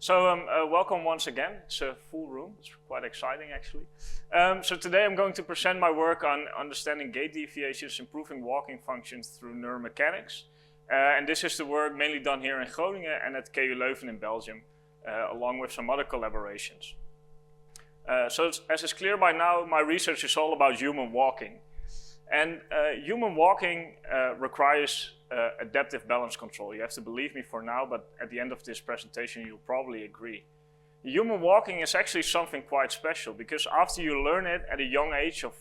Welcome once again. It's a full room. It's quite exciting, actually. So today I'm going to present my work on understanding gait deviations, improving walking functions through neuromechanics. And this is the work mainly done here in Groningen and at KU Leuven in Belgium, along with some other collaborations. As is clear by now, my research is all about human walking. And human walking requires adaptive balance control. You have to believe me for now, but at the end of this presentation you'll probably agree. Human walking is actually something quite special, because after you learn it at a young age of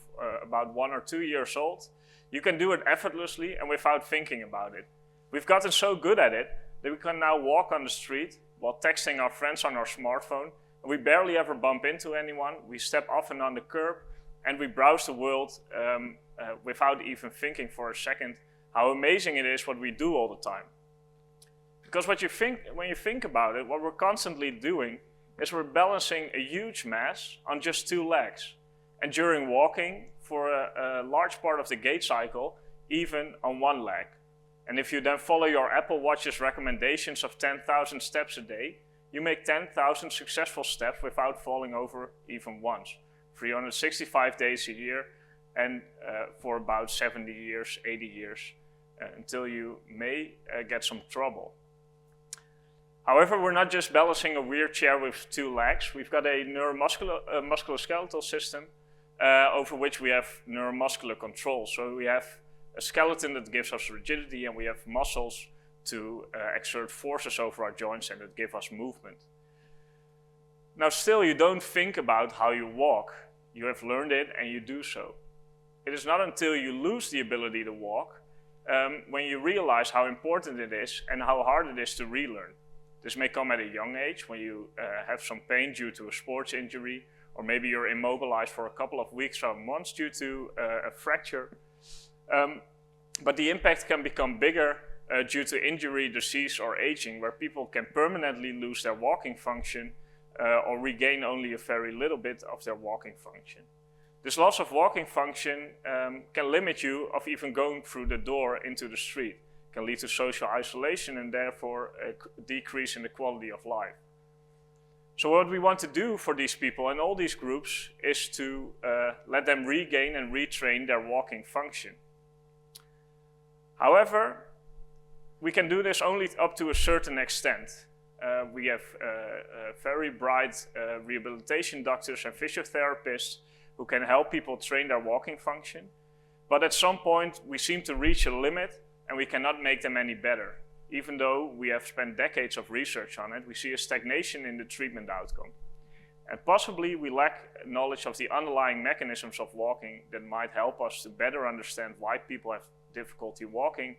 about 1 or 2 years old, you can do it effortlessly and without thinking about it. We've gotten so good at it that we can now walk on the street while texting our friends on our smartphone, and we barely ever bump into anyone. We step often on the curb and we browse the world without even thinking for a second how amazing it is what we do all the time. Because when you think about it, what we're constantly doing is we're balancing a huge mass on just 2 legs. And during walking, for a large part of the gait cycle, even on 1 leg. And if you then follow your Apple Watch's recommendations of 10,000 steps a day, you make 10,000 successful steps without falling over even once. 365 days a year, and for about 70 years, 80 years, until you may get some trouble. However, we're not just balancing a wheelchair with 2 legs. We've got a musculoskeletal system over which we have neuromuscular control. So we have a skeleton that gives us rigidity, and we have muscles to exert forces over our joints and that give us movement. Now still, you don't think about how you walk. You have learned it and you do so. It is not until you lose the ability to walk when you realize how important it is and how hard it is to relearn. This may come at a young age when you have some pain due to a sports injury, or maybe you're immobilized for a couple of weeks or months due to a fracture. But the impact can become bigger due to injury, disease, or aging, where people can permanently lose their walking function or regain only a very little bit of their walking function. This loss of walking function can limit you of even going through the door into the street. It can lead to social isolation and therefore a decrease in the quality of life. So what we want to do for these people and all these groups is to let them regain and retrain their walking function. However, we can do this only up to a certain extent. We have very bright rehabilitation doctors and physiotherapists who can help people train their walking function. But at some point, we seem to reach a limit and we cannot make them any better. Even though we have spent decades of research on it, we see a stagnation in the treatment outcome. And possibly we lack knowledge of the underlying mechanisms of walking that might help us to better understand why people have difficulty walking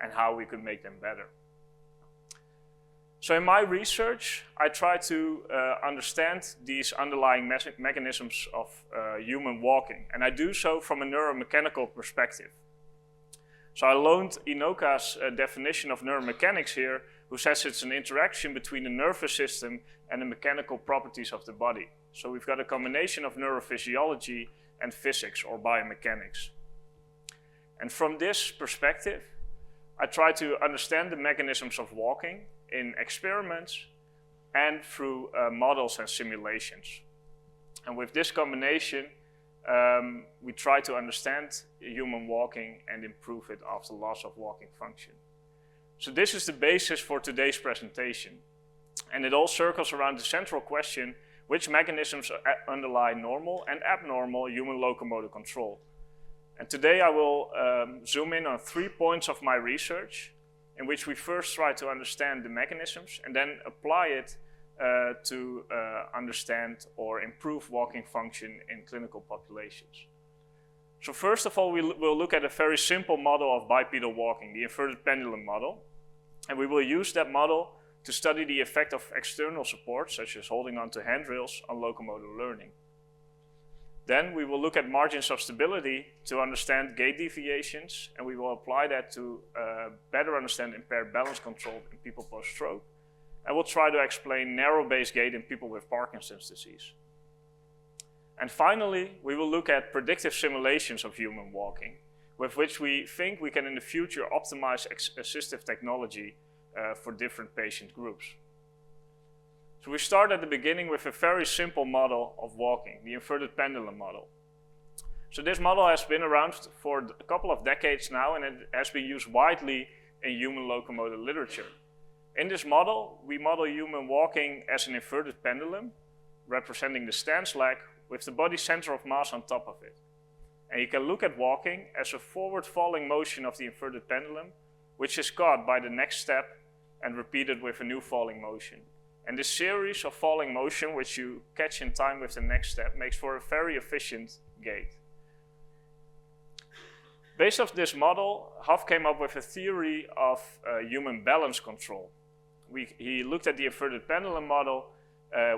and how we could make them better. So in my research, I try to understand these underlying mechanisms of human walking, and I do so from a neuromechanical perspective. So I loaned Inoka's definition of neuromechanics here, who says it's an interaction between the nervous system and the mechanical properties of the body. So we've got a combination of neurophysiology and physics, or biomechanics. And from this perspective, I try to understand the mechanisms of walking in experiments and through models and simulations. And with this combination, we try to understand human walking and improve it after loss of walking function. So this is the basis for today's presentation. And it all circles around the central question: which mechanisms underlie normal and abnormal human locomotor control? And today I will zoom in on 3 points of my research, in which we first try to understand the mechanisms and then apply it to understand or improve walking function in clinical populations. So first of all, we'll look at a very simple model of bipedal walking, the inverted pendulum model. And we will use that model to study the effect of external support, such as holding onto handrails, on locomotor learning. Then we will look at margins of stability to understand gait deviations, and we will apply that to better understand impaired balance control in people post-stroke. And we'll try to explain narrow-based gait in people with Parkinson's disease. And finally, we will look at predictive simulations of human walking, with which we think we can in the future optimize assistive technology for different patient groups. So we start at the beginning with a very simple model of walking, the inverted pendulum model. So this model has been around for a couple of decades now, and it has been used widely in human locomotor literature. In this model, we model human walking as an inverted pendulum, representing the stance leg with the body center of mass on top of it. And you can look at walking as a forward falling motion of the inverted pendulum, which is caught by the next step and repeated with a new falling motion. And this series of falling motion, which you catch in time with the next step, makes for a very efficient gait. Based off this model, Huff came up with a theory of human balance control. He looked at the inverted pendulum model,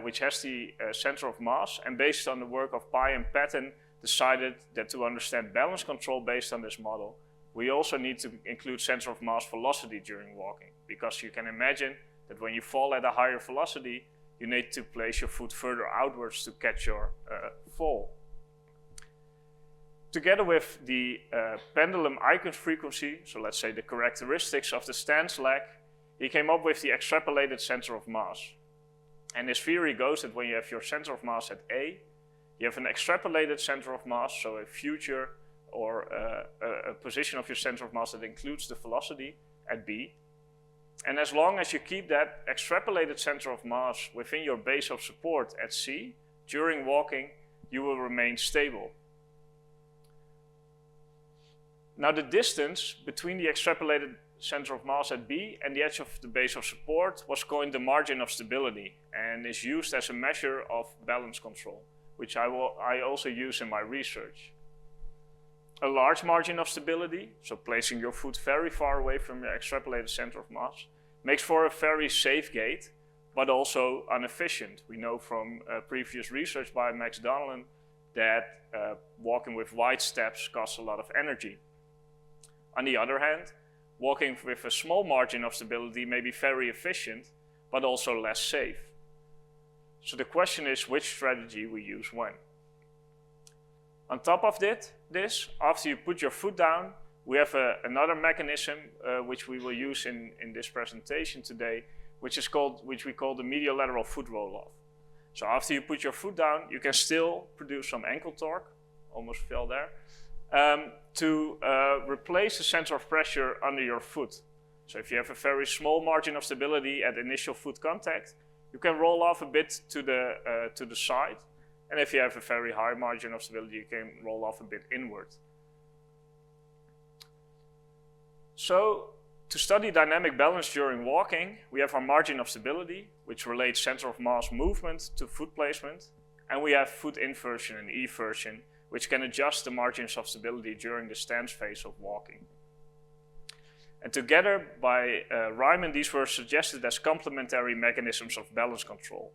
which has the center of mass, and based on the work of Pai and Patton, decided that to understand balance control based on this model, we also need to include center of mass velocity during walking, because you can imagine that when you fall at a higher velocity, you need to place your foot further outwards to catch your fall. Together with the pendulum eigenfrequency, frequency, so let's say the characteristics of the stance leg, he came up with the extrapolated center of mass. And this theory goes that when you have your center of mass at A, you have an extrapolated center of mass, so a future or a position of your center of mass that includes the velocity at B. And as long as you keep that extrapolated center of mass within your base of support at C, during walking, you will remain stable. Now the distance between the extrapolated center of mass at B and the edge of the base of support was coined the margin of stability and is used as a measure of balance control, which I also use in my research. A large margin of stability, so placing your foot very far away from your extrapolated center of mass, makes for a very safe gait, but also inefficient. We know from previous research by Max Donlan that walking with wide steps costs a lot of energy. On the other hand, walking with a small margin of stability may be very efficient, but also less safe. So the question is which strategy we use when. On top of this, after you put your foot down, we have another mechanism which we will use in this presentation today, which we call the mediolateral foot roll-off. So after you put your foot down, you can still produce some ankle torque, almost fell there, to replace the center of pressure under your foot. So if you have a very small margin of stability at initial foot contact, you can roll off a bit to the side. And if you have a very high margin of stability, you can roll off a bit inward. So to study dynamic balance during walking, we have our margin of stability, which relates center of mass movement to foot placement. And we have foot inversion and eversion, which can adjust the margins of stability during the stance phase of walking. And together by Ryman, these were suggested as complementary mechanisms of balance control.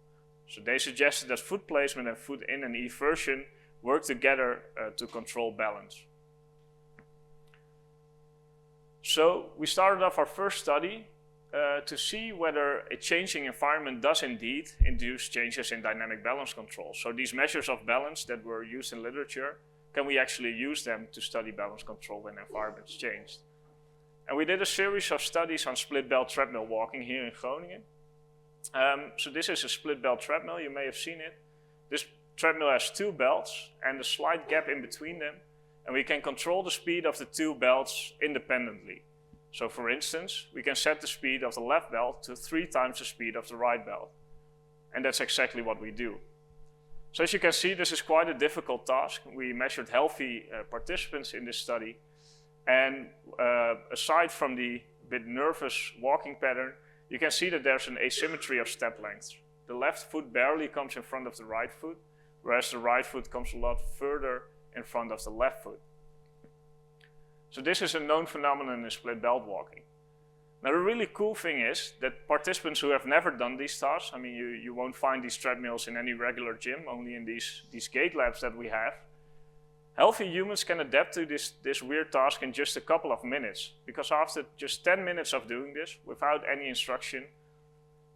So they suggested that foot placement and foot in and eversion work together to control balance. So we started off our first study to see whether a changing environment does indeed induce changes in dynamic balance control. So these measures of balance that were used in literature, can we actually use them to study balance control when environments changed? And we did a series of studies on split belt treadmill walking here in Groningen. So this is a split belt treadmill, you may have seen it. This treadmill has two belts and a slight gap in between them, and we can control the speed of the two belts independently. So for instance, we can set the speed of the left belt to 3 times the speed of the right belt. And that's exactly what we do. So as you can see, this is quite a difficult task. We measured healthy participants in this study. And aside from the bit nervous walking pattern, you can see that there's an asymmetry of step lengths. The left foot barely comes in front of the right foot, whereas the right foot comes a lot further in front of the left foot. So this is a known phenomenon in split belt walking. Now the really cool thing is that participants who have never done these tasks, I mean you won't find these treadmills in any regular gym, only in these gait labs that we have. Healthy humans can adapt to this weird task in just a couple of minutes, because after just 10 minutes of doing this without any instruction,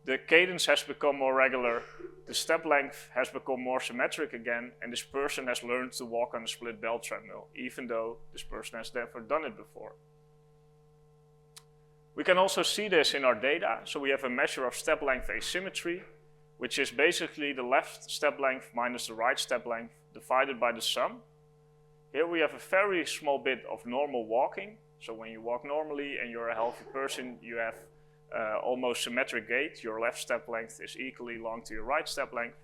the cadence has become more regular, the step length has become more symmetric again, and this person has learned to walk on a split belt treadmill, even though this person has never done it before. We can also see this in our data. So we have a measure of step length asymmetry. which is basically the left step length minus the right step length divided by the sum. Here we have a very small bit of normal walking. So when you walk normally and you're a healthy person, you have almost symmetric gait. Your left step length is equally long to your right step length.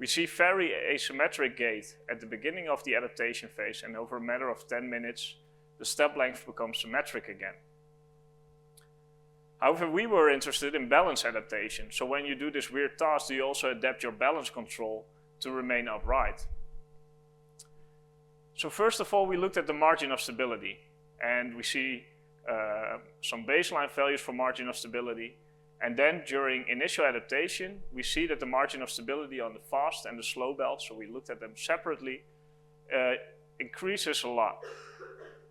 We see very asymmetric gait at the beginning of the adaptation phase, and over a matter of 10 minutes, the step length becomes symmetric again. However, we were interested in balance adaptation. So when you do this weird task, do you also adapt your balance control to remain upright? So first of all, we looked at the margin of stability, and we see some baseline values for margin of stability. And then during initial adaptation, we see that the margin of stability on the fast and the slow belt, so we looked at them separately, increases a lot.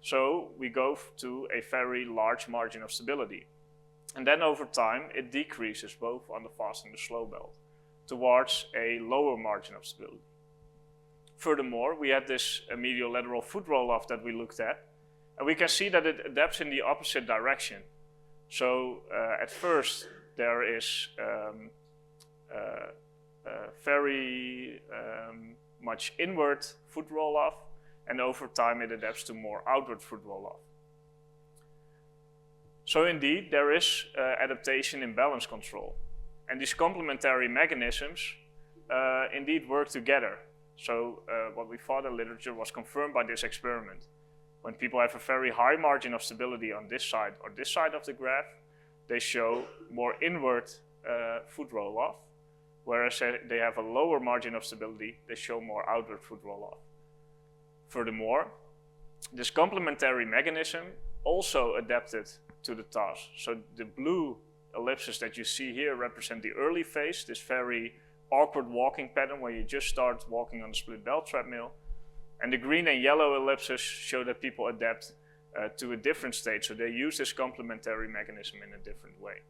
So we go to a very large margin of stability. And then over time, it decreases both on the fast and the slow belt towards a lower margin of stability. Furthermore, we had this mediolateral foot roll-off that we looked at, and we can see that it adapts in the opposite direction. So at first, there is very much inward foot roll-off, and over time it adapts to more outward foot roll-off. So indeed, there is adaptation in balance control. And these complementary mechanisms indeed work together. So what we thought in literature was confirmed by this experiment. When people have a very high margin of stability on this side or this side of the graph, they show more inward foot roll-off, whereas they have a lower margin of stability, they show more outward foot roll-off. Furthermore, this complementary mechanism also adapted to the task. So the blue ellipses that you see here represent the early phase, this very awkward walking pattern where you just start walking on the split belt treadmill. And the green and yellow ellipses show that people adapt to a different state. So they use this complementary mechanism in a different way.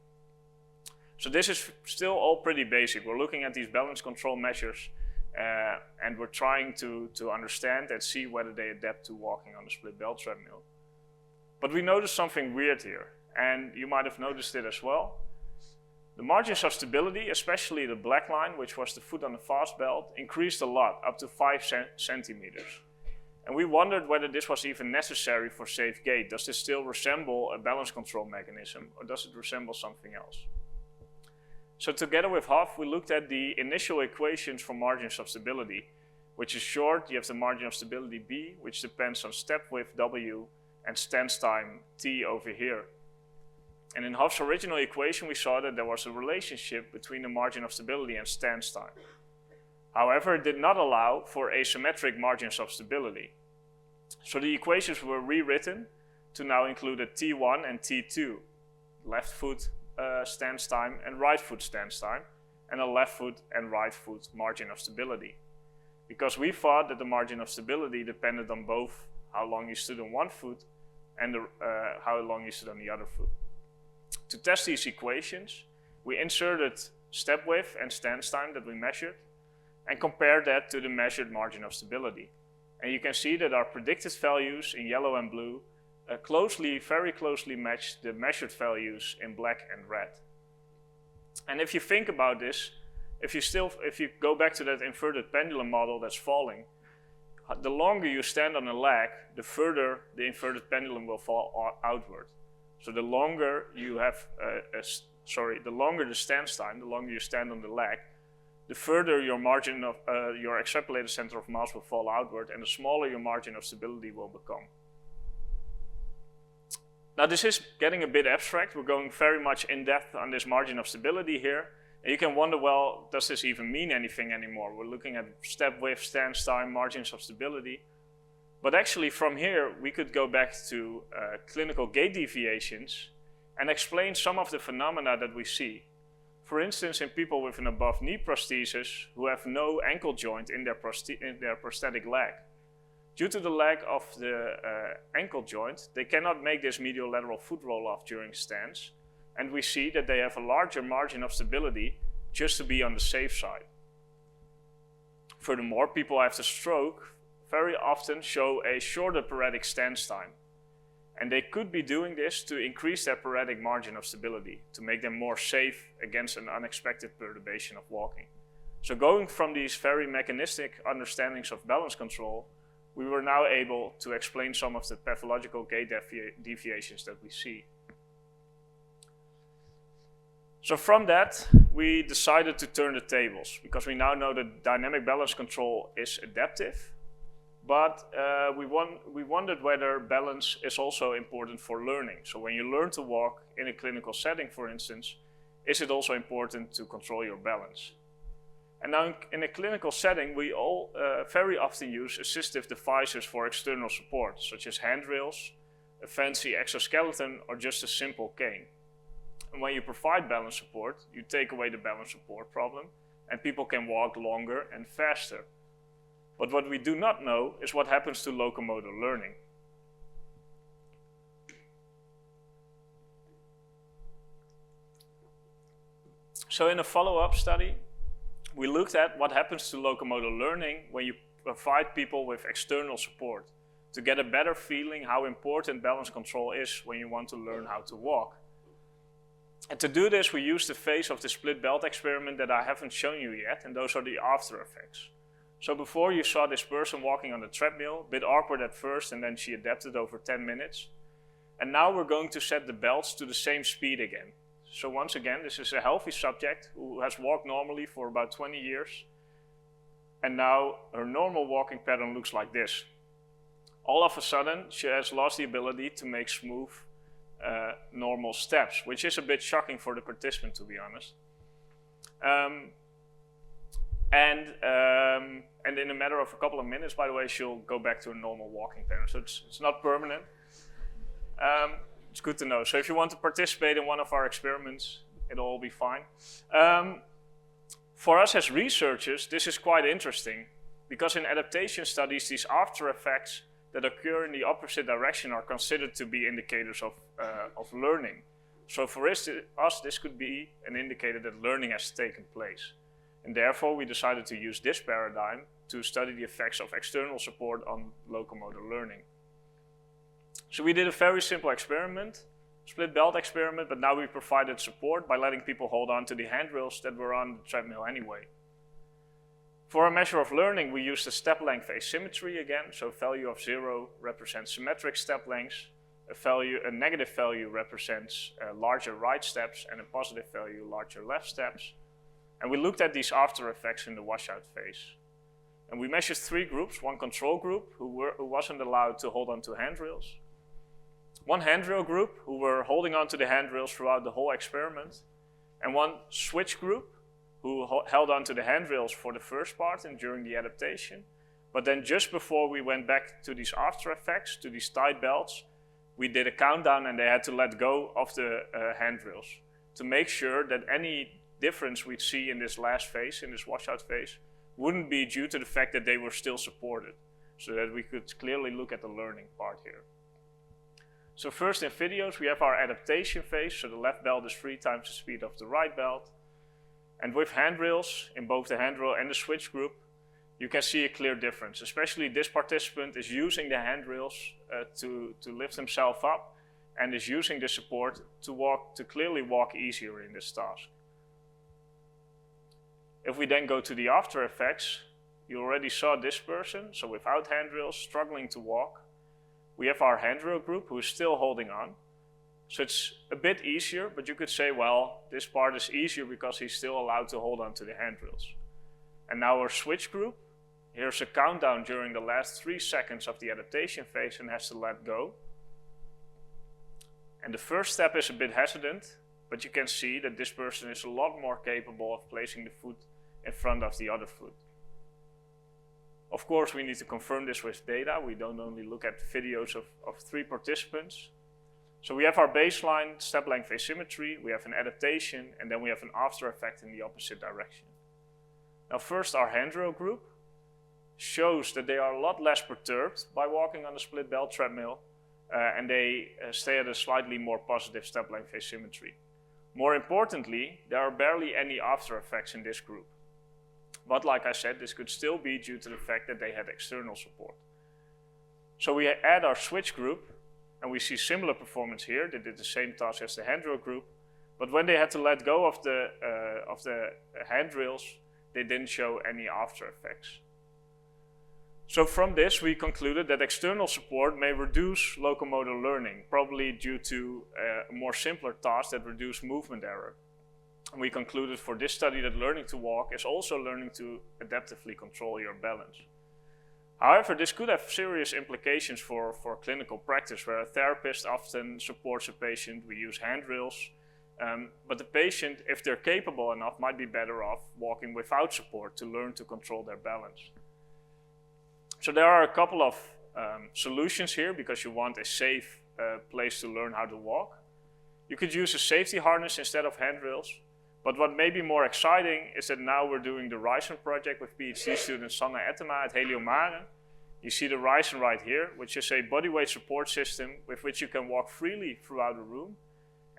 So this is still all pretty basic. We're looking at these balance control measures and we're trying to understand and see whether they adapt to walking on the split belt treadmill. But we noticed something weird here, and you might have noticed it as well. The margins of stability, especially the black line, which was the foot on the fast belt, increased a lot, up to 5 centimeters. And we wondered whether this was even necessary for safe gait. Does this still resemble a balance control mechanism, or does it resemble something else? So together with Hoff, we looked at the initial equations for margins of stability, which is short. You have the margin of stability B, which depends on step width W and stance time T over here. And in Hoff's original equation, we saw that there was a relationship between the margin of stability and stance time. However, it did not allow for asymmetric margins of stability. So the equations were rewritten to now include a T1 and T2, left foot stance time and right foot stance time, and a left foot and right foot margin of stability. Because we thought that the margin of stability depended on both how long you stood on one foot and how long you stood on the other foot. To test these equations, we inserted step width and stance time that we measured and compared that to the measured margin of stability. And you can see that our predicted values in yellow and blue very closely match the measured values in black and red. And if you think about this, if you go back to that inverted pendulum model that's falling, the longer you stand on a leg, the further the inverted pendulum will fall outward. So the longer you have, the longer the stance time, the longer you stand on the leg, the further your margin of your extrapolated center of mass will fall outward, and the smaller your margin of stability will become. Now this is getting a bit abstract. We're going very much in depth on this margin of stability here. And you can wonder, well, does this even mean anything anymore? We're looking at step width, stance time, margins of stability. But actually from here, we could go back to clinical gait deviations and explain some of the phenomena that we see. For instance, in people with an above knee prosthesis who have no ankle joint in their prosthetic leg. Due to the lack of the ankle joint, they cannot make this mediolateral foot roll-off during stance, and we see that they have a larger margin of stability just to be on the safe side. Furthermore, people after stroke very often show a shorter paretic stance time. And they could be doing this to increase their paretic margin of stability, to make them more safe against an unexpected perturbation of walking. So going from these very mechanistic understandings of balance control, we were now able to explain some of the pathological gait deviations that we see. So from that, we decided to turn the tables, because we now know that dynamic balance control is adaptive, but we wondered whether balance is also important for learning. So when you learn to walk in a clinical setting, for instance, is it also important to control your balance? And now in a clinical setting, we all very often use assistive devices for external support, such as handrails, a fancy exoskeleton, or just a simple cane. And when you provide balance support, you take away the balance support problem, and people can walk longer and faster. But what we do not know is what happens to locomotor learning. So in a follow-up study, we looked at what happens to locomotor learning when you provide people with external support to get a better feeling how important balance control is when you want to learn how to walk. And to do this, we used the phase of the split belt experiment that I haven't shown you yet, and those are the after effects. So before, you saw this person walking on the treadmill, a bit awkward at first, and then she adapted over 10 minutes. And now we're going to set the belts to the same speed again. So once again, this is a healthy subject who has walked normally for about 20 years. And now her normal walking pattern looks like this. All of a sudden, she has lost the ability to make smooth, normal steps, which is a bit shocking for the participant, to be honest. And in a matter of a couple of minutes, by the way, she'll go back to a normal walking pattern. So it's not permanent. It's good to know. So if you want to participate in one of our experiments, it'll all be fine. For us as researchers, this is quite interesting, because in adaptation studies, these after effects that occur in the opposite direction are considered to be indicators of learning. So for us, this could be an indicator that learning has taken place. And therefore, we decided to use this paradigm to study the effects of external support on locomotor learning. So we did a very simple experiment, split belt experiment, but now we provided support by letting people hold on to the handrails that were on the treadmill anyway. For a measure of learning, we used the step length asymmetry again. So value of 0 represents symmetric step lengths, a negative value represents larger right steps, and a positive value larger left steps. And we looked at these after effects in the washout phase. And we measured 3 groups, one control group who wasn't allowed to hold on to handrails, one handrail group who were holding on to the handrails throughout the whole experiment, and one switch group who held on to the handrails for the first part and during the adaptation. But then just before we went back to these after effects, to these tight belts, we did a countdown and they had to let go of the handrails to make sure that any difference we'd see in this last phase, in this washout phase, wouldn't be due to the fact that they were still supported, so that we could clearly look at the learning part here. So first in videos, we have our adaptation phase, so the left belt is 3 times the speed of the right belt. And with handrails, in both the handrail and the switch group, you can see a clear difference. Especially this participant is using the handrails to lift himself up, and is using the support to clearly walk easier in this task. If we then go to the after effects, you already saw this person, so without handrails, struggling to walk. We have our handrail group who is still holding on. So it's a bit easier, but you could say, well, this part is easier because he's still allowed to hold on to the handrails. And now our switch group, here's a countdown during the last 3 seconds of the adaptation phase and has to let go. And the first step is a bit hesitant, but you can see that this person is a lot more capable of placing the foot in front of the other foot. Of course, we need to confirm this with data. We don't only look at videos of 3 participants. So we have our baseline step length asymmetry, we have an adaptation, and then we have an after effect in the opposite direction. Now first, our handrail group shows that they are a lot less perturbed by walking on a split belt treadmill, and they stay at a slightly more positive step length asymmetry. More importantly, there are barely any after effects in this group. But like I said, this could still be due to the fact that they had external support. So we add our switch group, And we see similar performance here. They did the same task as the Handrail group, but when they had to let go of the handrails, they didn't show any after effects. So from this, we concluded that external support may reduce locomotor learning, probably due to a more simpler task that reduce movement error. And we concluded for this study that learning to walk is also learning to adaptively control your balance. However, this could have serious implications for clinical practice, where a therapist often supports a patient. We use handrails, but the patient, if they're capable enough, might be better off walking without support to learn to control their balance. So there are a couple of solutions here, because you want a safe place to learn how to walk. You could use a safety harness instead of handrails. But what may be more exciting is that now we're doing the Ryzen project with PhD student Sanna Ettema at Heliomare. You see the Ryzen right here, which is a bodyweight support system with which you can walk freely throughout a room.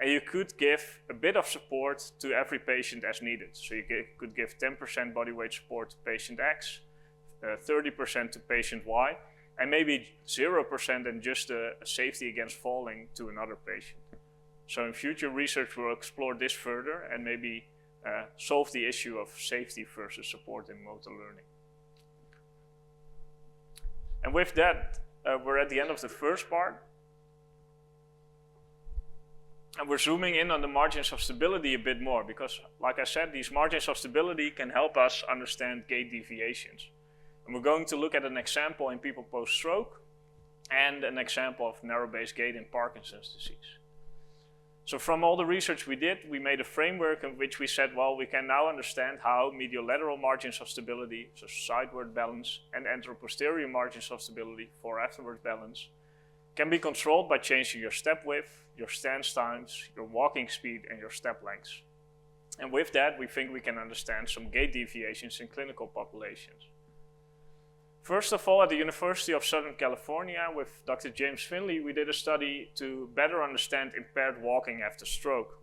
And you could give a bit of support to every patient as needed. So you could give 10% bodyweight support to patient X, 30% to patient Y, and maybe 0% and just a safety against falling to another patient. So in future research, we'll explore this further and maybe solve the issue of safety versus support in motor learning. And with that, we're at the end of the first part. And we're zooming in on the margins of stability a bit more, because like I said, these margins of stability can help us understand gait deviations. And we're going to look at an example in people post-stroke and an example of narrow-based gait in Parkinson's disease. So from all the research we did, we made a framework in which we said, well, we can now understand how mediolateral margins of stability, so sideward balance, and anteroposterior margins of stability for afterward balance, can be controlled by changing your step width, your stance times, your walking speed, and your step lengths. And with that, we think we can understand some gait deviations in clinical populations. First of all, at the University of Southern California with Dr. James Finley, we did a study to better understand impaired walking after stroke.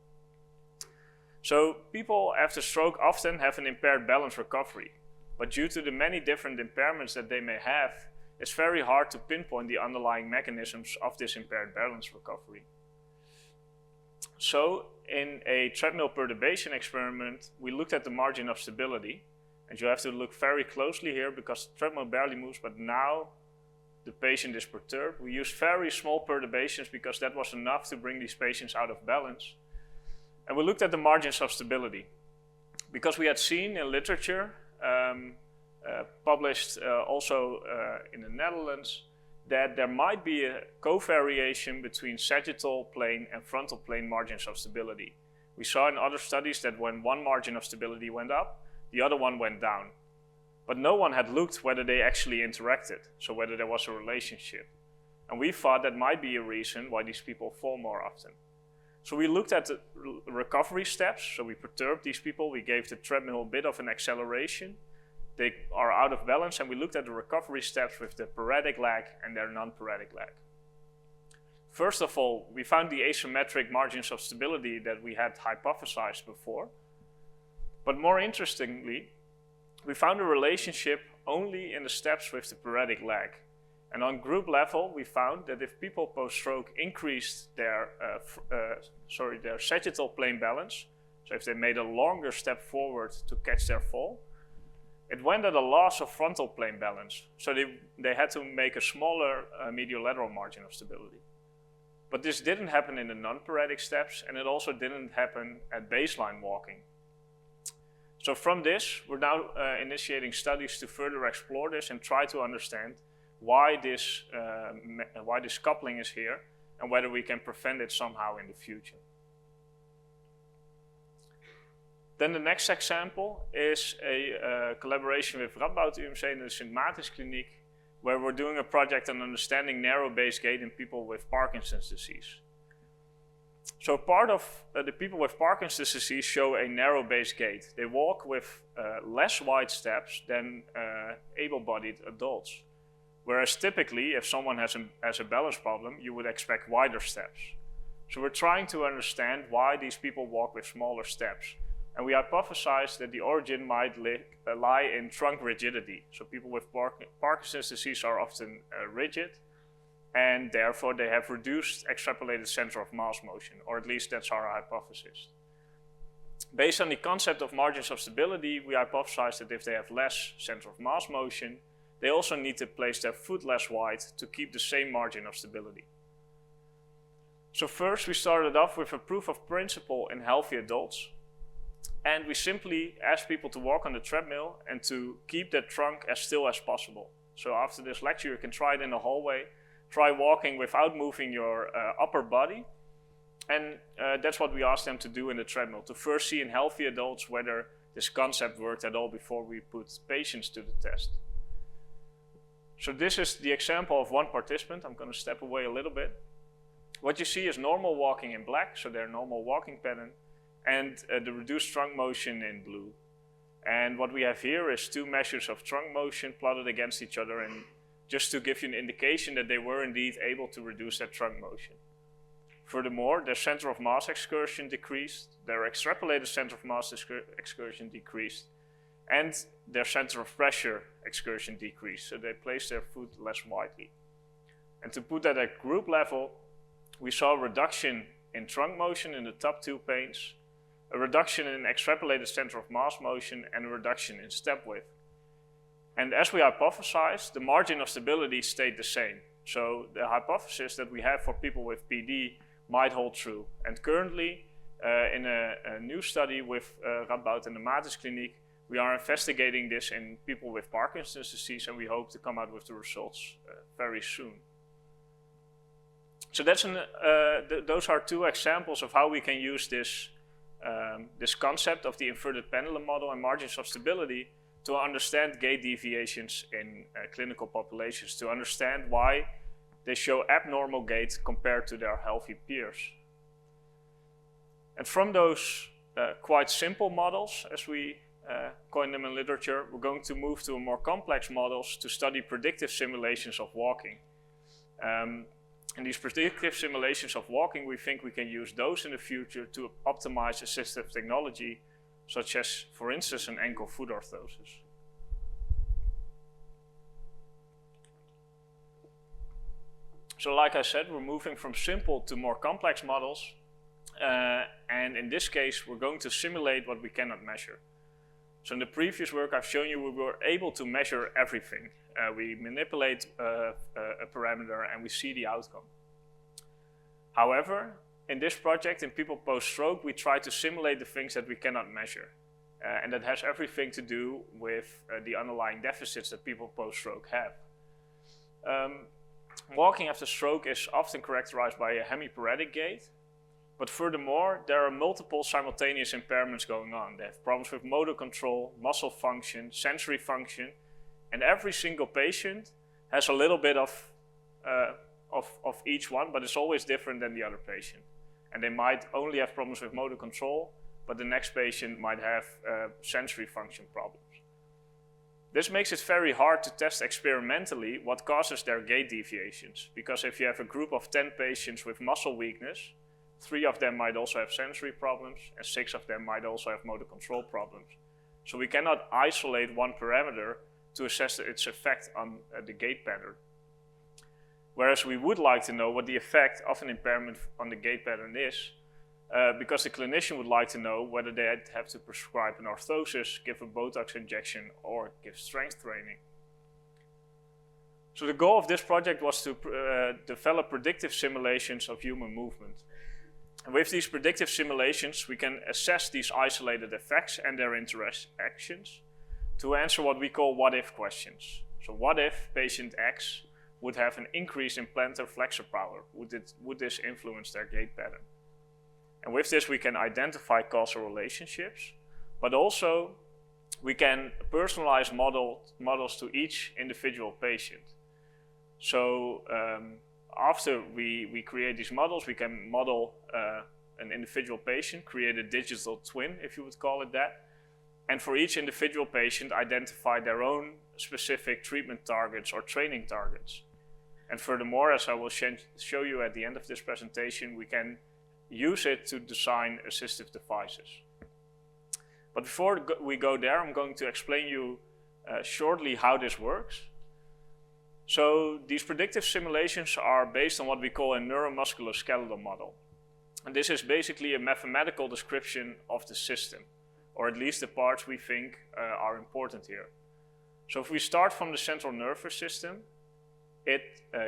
So people after stroke often have an impaired balance recovery, but due to the many different impairments that they may have, it's very hard to pinpoint the underlying mechanisms of this impaired balance recovery. So in a treadmill perturbation experiment, we looked at the margin of stability. And you have to look very closely here, because the treadmill barely moves, but now the patient is perturbed. We used very small perturbations because that was enough to bring these patients out of balance. And we looked at the margins of stability, because we had seen in literature, published also in the Netherlands, that there might be a covariation between sagittal plane and frontal plane margins of stability. We saw in other studies that when one margin of stability went up, the other one went down. But no one had looked whether they actually interacted, so whether there was a relationship. And we thought that might be a reason why these people fall more often. So we looked at the recovery steps, so we perturbed these people, we gave the treadmill a bit of an acceleration, they are out of balance, and we looked at the recovery steps with the paretic leg and their non-paretic leg. First of all, we found the asymmetric margins of stability that we had hypothesized before. But more interestingly, we found a relationship only in the steps with the paretic leg. And on group level, we found that if people post-stroke increased their sagittal plane balance, so if they made a longer step forward to catch their fall, it went at a loss of frontal plane balance. So they had to make a smaller mediolateral margin of stability. But this didn't happen in the non-paretic steps, and it also didn't happen at baseline walking. So from this, we're now initiating studies to further explore this and try to understand why this coupling is here and whether we can prevent it somehow in the future. Then the next example is a collaboration with Radboud UMC and the St. Maartens Kliniek, where we're doing a project on understanding narrow-based gait in people with Parkinson's disease. So part of the people with Parkinson's disease show a narrow-based gait. They walk with less wide steps than able-bodied adults. Whereas typically, if someone has a balance problem, you would expect wider steps. So we're trying to understand why these people walk with smaller steps. And we hypothesized that the origin might lie in trunk rigidity. So people with Parkinson's disease are often rigid. and therefore they have reduced extrapolated center of mass motion, or at least that's our hypothesis. Based on the concept of margins of stability, we hypothesize that if they have less center of mass motion, they also need to place their foot less wide to keep the same margin of stability. So first we started off with a proof of principle in healthy adults, and we simply asked people to walk on the treadmill and to keep their trunk as still as possible. So after this lecture you can try it in the hallway, try walking without moving your upper body, and that's what we asked them to do in the treadmill, to first see in healthy adults whether this concept worked at all before we put patients to the test. So this is the example of one participant. I'm going to step away a little bit. What you see is normal walking in black, so their normal walking pattern, and the reduced trunk motion in blue. And what we have here is two measures of trunk motion plotted against each other, and just to give you an indication that they were indeed able to reduce their trunk motion. Furthermore, their center of mass excursion decreased, their extrapolated center of mass excursion decreased, and their center of pressure excursion decreased, so they placed their foot less widely. And to put that at group level, we saw a reduction in trunk motion in the top two panes, a reduction in extrapolated center of mass motion, and a reduction in step width. And as we hypothesized, the margin of stability stayed the same. So the hypothesis that we have for people with PD might hold true. And currently, in a new study with Radboud and the Matis Clinic, we are investigating this in people with Parkinson's disease, and we hope to come out with the results very soon. So that's those are two examples of how we can use this, this concept of the inverted pendulum model and margins of stability to understand gait deviations in clinical populations, to understand why they show abnormal gait compared to their healthy peers. And from those quite simple models, as we coin them in literature, we're going to move to more complex models to study predictive simulations of walking. And these predictive simulations of walking, we think we can use those in the future to optimize assistive technology, such as, for instance, an ankle-foot orthosis. So like I said, we're moving from simple to more complex models. And in this case, we're going to simulate what we cannot measure. So in the previous work I've shown you, we were able to measure everything. We manipulate a parameter and we see the outcome. However, in this project, in people post-stroke, we try to simulate the things that we cannot measure. And that has everything to do with the underlying deficits that people post-stroke have. Walking after stroke is often characterized by a hemiparetic gait. But furthermore, there are multiple simultaneous impairments going on. They have problems with motor control, muscle function, sensory function, and every single patient has a little bit of each one, but it's always different than the other patient. And they might only have problems with motor control, but the next patient might have sensory function problems. This makes it very hard to test experimentally what causes their gait deviations, because if you have a group of 10 patients with muscle weakness, 3 of them might also have sensory problems, and 6 of them might also have motor control problems. So we cannot isolate one parameter to assess its effect on the gait pattern. Whereas we would like to know what the effect of an impairment on the gait pattern is, because the clinician would like to know whether they have to prescribe an orthosis, give a Botox injection, or give strength training. So the goal of this project was to develop predictive simulations of human movement. And with these predictive simulations, we can assess these isolated effects and their interactions to answer what we call what-if questions. So what if patient X would have an increase in plantar flexor power? Would this influence their gait pattern? And with this, we can identify causal relationships, but also we can personalize models to each individual patient. So after we create these models, we can model an individual patient, create a digital twin, if you would call it that, and for each individual patient, identify their own specific treatment targets or training targets. And furthermore, as I will show you at the end of this presentation, we can use it to design assistive devices. But before we go there, I'm going to explain you shortly how this works. So these predictive simulations are based on what we call a neuromusculoskeletal model. And this is basically a mathematical description of the system, or at least the parts we think are important here. So if we start from the central nervous system, it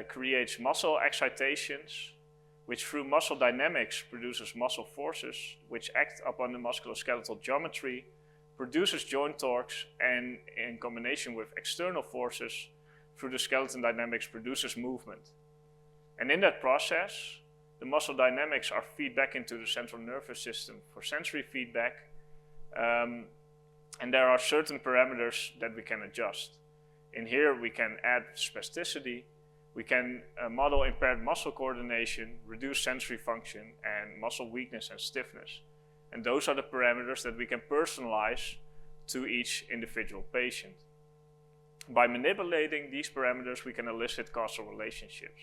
creates muscle excitations, which through muscle dynamics produces muscle forces, which act upon the musculoskeletal geometry, produces joint torques, and in combination with external forces through the skeleton dynamics produces movement. And in that process, the muscle dynamics are fed back into the central nervous system for sensory feedback, and there are certain parameters that we can adjust. In here we can add spasticity, we can model impaired muscle coordination, reduce sensory function, and muscle weakness and stiffness. And those are the parameters that we can personalize to each individual patient. By manipulating these parameters, we can elicit causal relationships.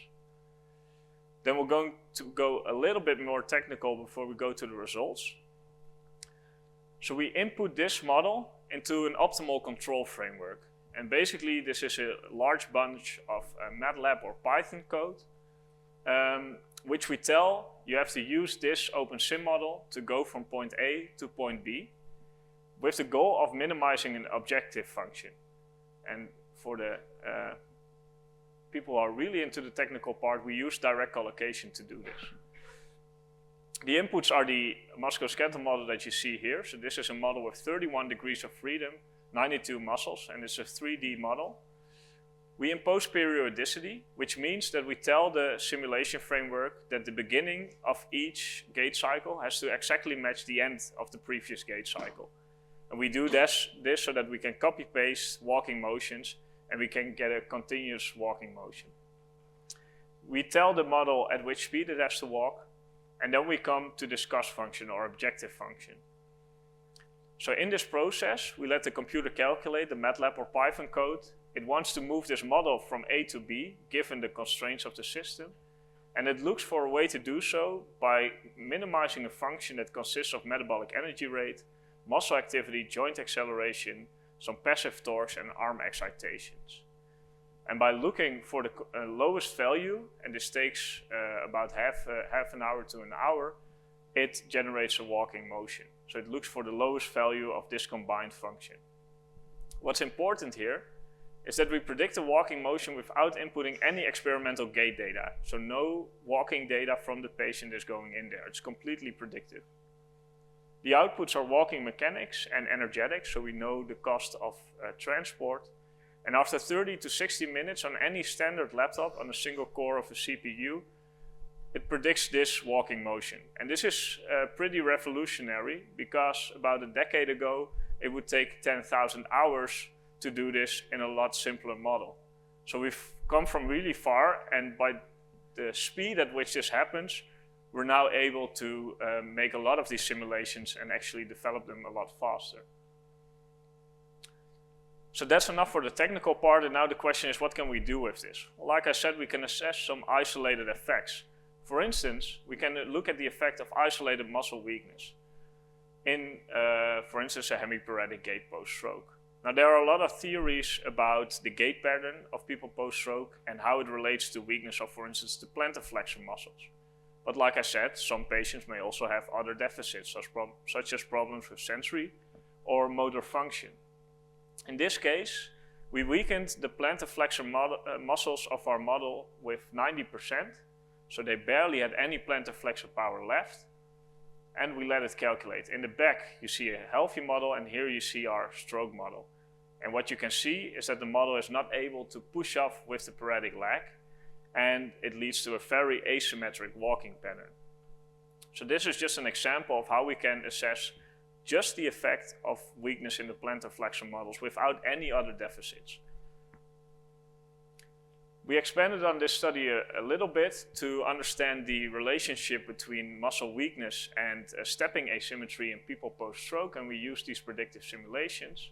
Then we're going to go a little bit more technical before we go to the results. So we input this model into an optimal control framework. And basically this is a large bunch of MATLAB or Python code, which we tell you have to use this OpenSim model to go from point A to point B, with the goal of minimizing an objective function. And for the people who are really into the technical part, we use direct collocation to do this. The inputs are the musculoskeletal model that you see here. So this is a model with 31 degrees of freedom, 92 muscles, and it's a 3D model. We impose periodicity, which means that we tell the simulation framework that the beginning of each gait cycle has to exactly match the end of the previous gait cycle. And we do this so that we can copy-paste walking motions and we can get a continuous walking motion. We tell the model at which speed it has to walk, and then we come to discuss function or objective function. So in this process, we let the computer calculate the MATLAB or Python code. It wants to move this model from A to B, given the constraints of the system. And it looks for a way to do so by minimizing a function that consists of metabolic energy rate, muscle activity, joint acceleration, some passive torques, and arm excitations. And by looking for the lowest value, and this takes about half an hour to an hour, it generates a walking motion. So it looks for the lowest value of this combined function. What's important here is that we predict a walking motion without inputting any experimental gait data. So no walking data from the patient is going in there. It's completely predictive. The outputs are walking mechanics and energetics, so we know the cost of transport. And after 30 to 60 minutes on any standard laptop on a single core of a CPU, it predicts this walking motion. And this is pretty revolutionary, because about a decade ago, it would take 10,000 hours to do this in a lot simpler model. So we've come from really far, and by the speed at which this happens, we're now able to make a lot of these simulations and actually develop them a lot faster. So that's enough for the technical part, and now the question is, what can we do with this? Well, like I said, we can assess some isolated effects. For instance, we can look at the effect of isolated muscle weakness in, for instance, a hemiparetic gait post-stroke. Now, there are a lot of theories about the gait pattern of people post-stroke and how it relates to weakness of, for instance, the plantar flexor muscles. But like I said, some patients may also have other deficits, such as problems with sensory or motor function. In this case, we weakened the plantar flexor muscles of our model with 90%, so they barely had any plantar flexor power left, and we let it calculate. In the back, you see a healthy model, and here you see our stroke model. And what you can see is that the model is not able to push off with the paretic leg, and it leads to a very asymmetric walking pattern. So this is just an example of how we can assess just the effect of weakness in the plantar flexor models without any other deficits. We expanded on this study a little bit to understand the relationship between muscle weakness and stepping asymmetry in people post-stroke, and we used these predictive simulations.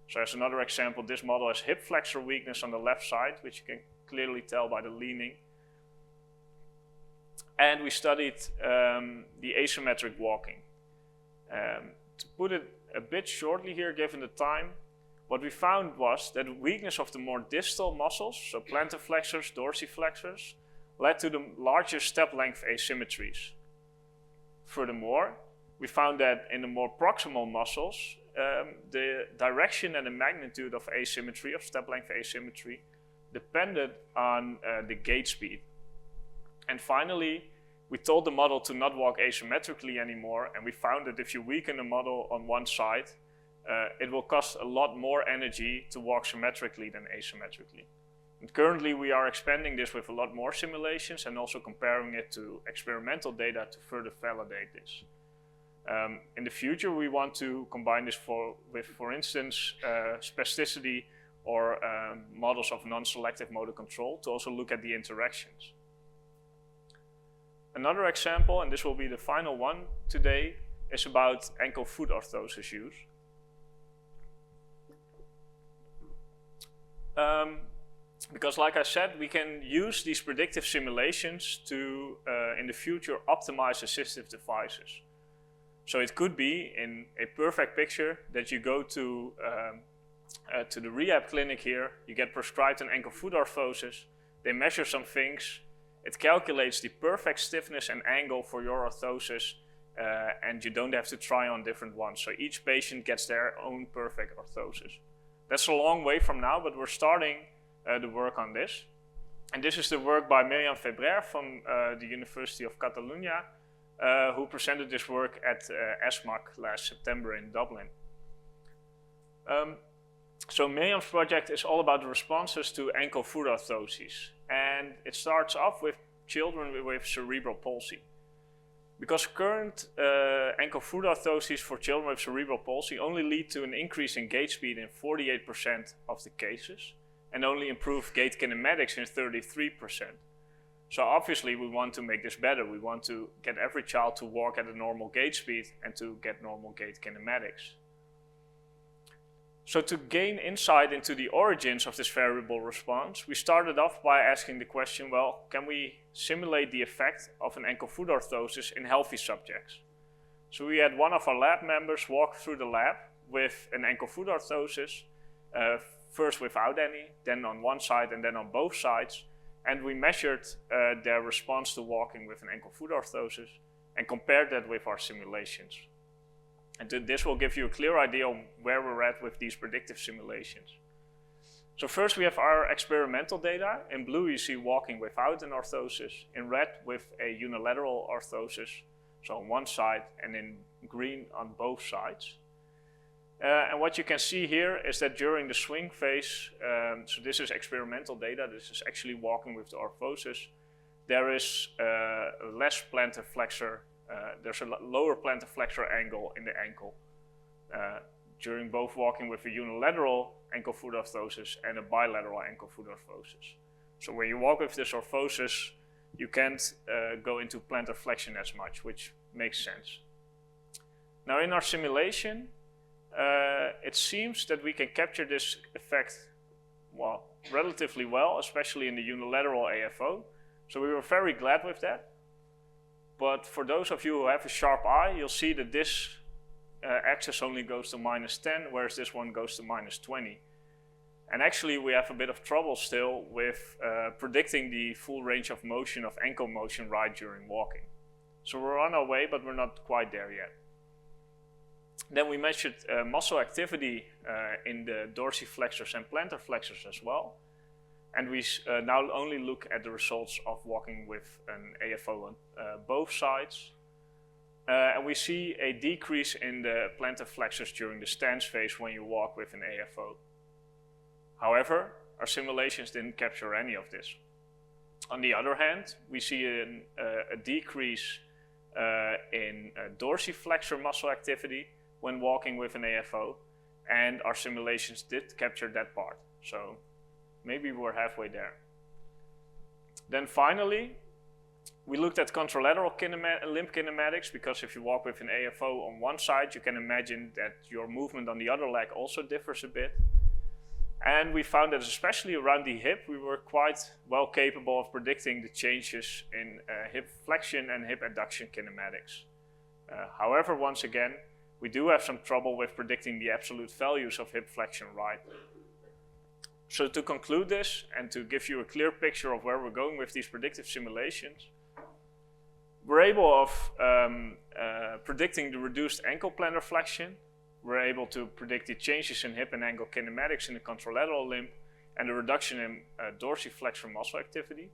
So as another example, this model has hip flexor weakness on the left side, which you can clearly tell by the leaning. And we studied the asymmetric walking. To put it a bit shortly here, given the time, what we found was that weakness of the more distal muscles, so plantar flexors, dorsiflexors, led to the larger step length asymmetries. Furthermore, we found that in the more proximal muscles, the direction and the magnitude of asymmetry, of step length asymmetry, depended on the gait speed. And finally, we told the model to not walk asymmetrically anymore, and we found that if you weaken the model on one side, it will cost a lot more energy to walk symmetrically than asymmetrically. And currently we are expanding this with a lot more simulations and also comparing it to experimental data to further validate this. In the future we want to combine this with, for instance, spasticity or models of non-selective motor control to also look at the interactions. Another example, and this will be the final one today, is about ankle-foot orthosis use. Because like I said, we can use these predictive simulations to, in the future, optimize assistive devices. So it could be, in a perfect picture, that you go to the rehab clinic here, you get prescribed an ankle-foot orthosis, they measure some things, it calculates the perfect stiffness and angle for your orthosis, and you don't have to try on different ones. So each patient gets their own perfect orthosis. That's a long way from now, but we're starting the work on this. And this is the work by Miriam Febrer from the University of Catalonia, who presented this work at ESMAC last September in Dublin. So Miriam's project is all about the responses to ankle-foot orthoses. And it starts off with children with cerebral palsy. Because current ankle-foot orthoses for children with cerebral palsy only lead to an increase in gait speed in 48% of the cases, and only improve gait kinematics in 33%. So obviously we want to make this better. We want to get every child to walk at a normal gait speed and to get normal gait kinematics. So to gain insight into the origins of this variable response, we started off by asking the question, well, can we simulate the effect of an ankle-foot orthosis in healthy subjects? So we had one of our lab members walk through the lab with an ankle-foot orthosis, first without any, then on one side and then on both sides, and we measured their response to walking with an ankle-foot orthosis and compared that with our simulations. And this will give you a clear idea of where we're at with these predictive simulations. So first we have our experimental data. In blue you see walking without an orthosis, in red with a unilateral orthosis, so on one side, and in green on both sides. And what you can see here is that during the swing phase, so this is experimental data, this is actually walking with the orthosis, there is less plantar flexor. There's a lower plantar flexor angle in the ankle during both walking with a unilateral ankle-foot orthosis and a bilateral ankle-foot orthosis. So when you walk with this orthosis, you can't go into plantar flexion as much, which makes sense. Now in our simulation, it seems that we can capture this effect, well, relatively well, especially in the unilateral AFO. So we were very glad with that. But for those of you who have a sharp eye, you'll see that this axis only goes to -10, whereas this one goes to -20. And actually we have a bit of trouble still with predicting the full range of motion of ankle motion right during walking. So we're on our way, but we're not quite there yet. Then we measured muscle activity in the dorsiflexors and plantar flexors as well. And we now only look at the results of walking with an AFO on both sides. And we see a decrease in the plantar flexors during the stance phase when you walk with an AFO. However, our simulations didn't capture any of this. On the other hand, we see a decrease in dorsiflexor muscle activity when walking with an AFO, and our simulations did capture that part. So maybe we're halfway there. Then finally, we looked at contralateral limb kinematics, because if you walk with an AFO on one side, you can imagine that your movement on the other leg also differs a bit. And we found that especially around the hip, we were quite well capable of predicting the changes in hip flexion and hip adduction kinematics. However, once again, we do have some trouble with predicting the absolute values of hip flexion right. So to conclude this and to give you a clear picture of where we're going with these predictive simulations, we're able of predicting the reduced ankle plantar flexion. We're able to predict the changes in hip and ankle kinematics in the contralateral limb and the reduction in dorsiflexor muscle activity.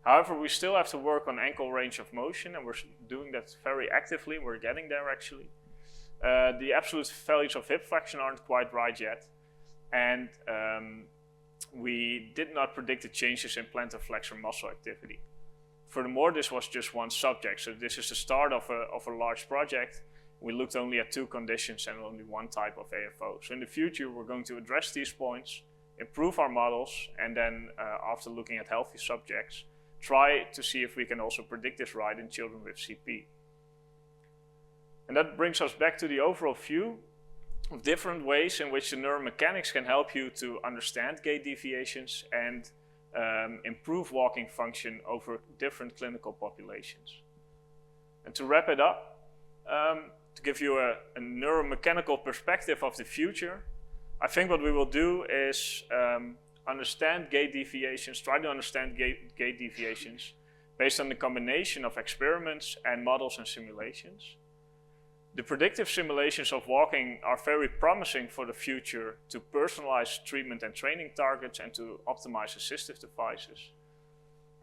However, we still have to work on ankle range of motion, and we're doing that very actively. We're getting there actually. The absolute values of hip flexion aren't quite right yet, and we did not predict the changes in plantar flexor muscle activity. Furthermore, this was just one subject, so this is the start of a large project. We looked only at 2 conditions and only 1 type of AFO. So in the future, we're going to address these points, improve our models, and then after looking at healthy subjects, try to see if we can also predict this right in children with CP. And that brings us back to the overall view of different ways in which the neuromechanics can help you to understand gait deviations and improve walking function over different clinical populations. And to wrap it up, to give you a neuromechanical perspective of the future, I think what we will do is understand gait deviations, try to understand gait deviations based on the combination of experiments and models and simulations. The predictive simulations of walking are very promising for the future to personalize treatment and training targets and to optimize assistive devices.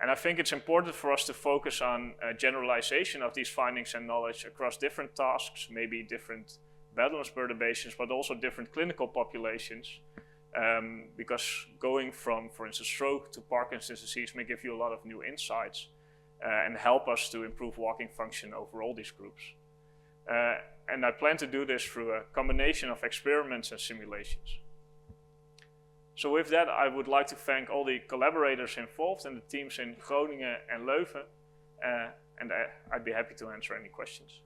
And I think it's important for us to focus on generalization of these findings and knowledge across different tasks, maybe different balance perturbations, but also different clinical populations. Because going from, for instance, stroke to Parkinson's disease may give you a lot of new insights and help us to improve walking function over all these groups. And I plan to do this through a combination of experiments and simulations. So with that, I would like to thank all the collaborators involved and the teams in Groningen and Leuven, and I'd be happy to answer any questions.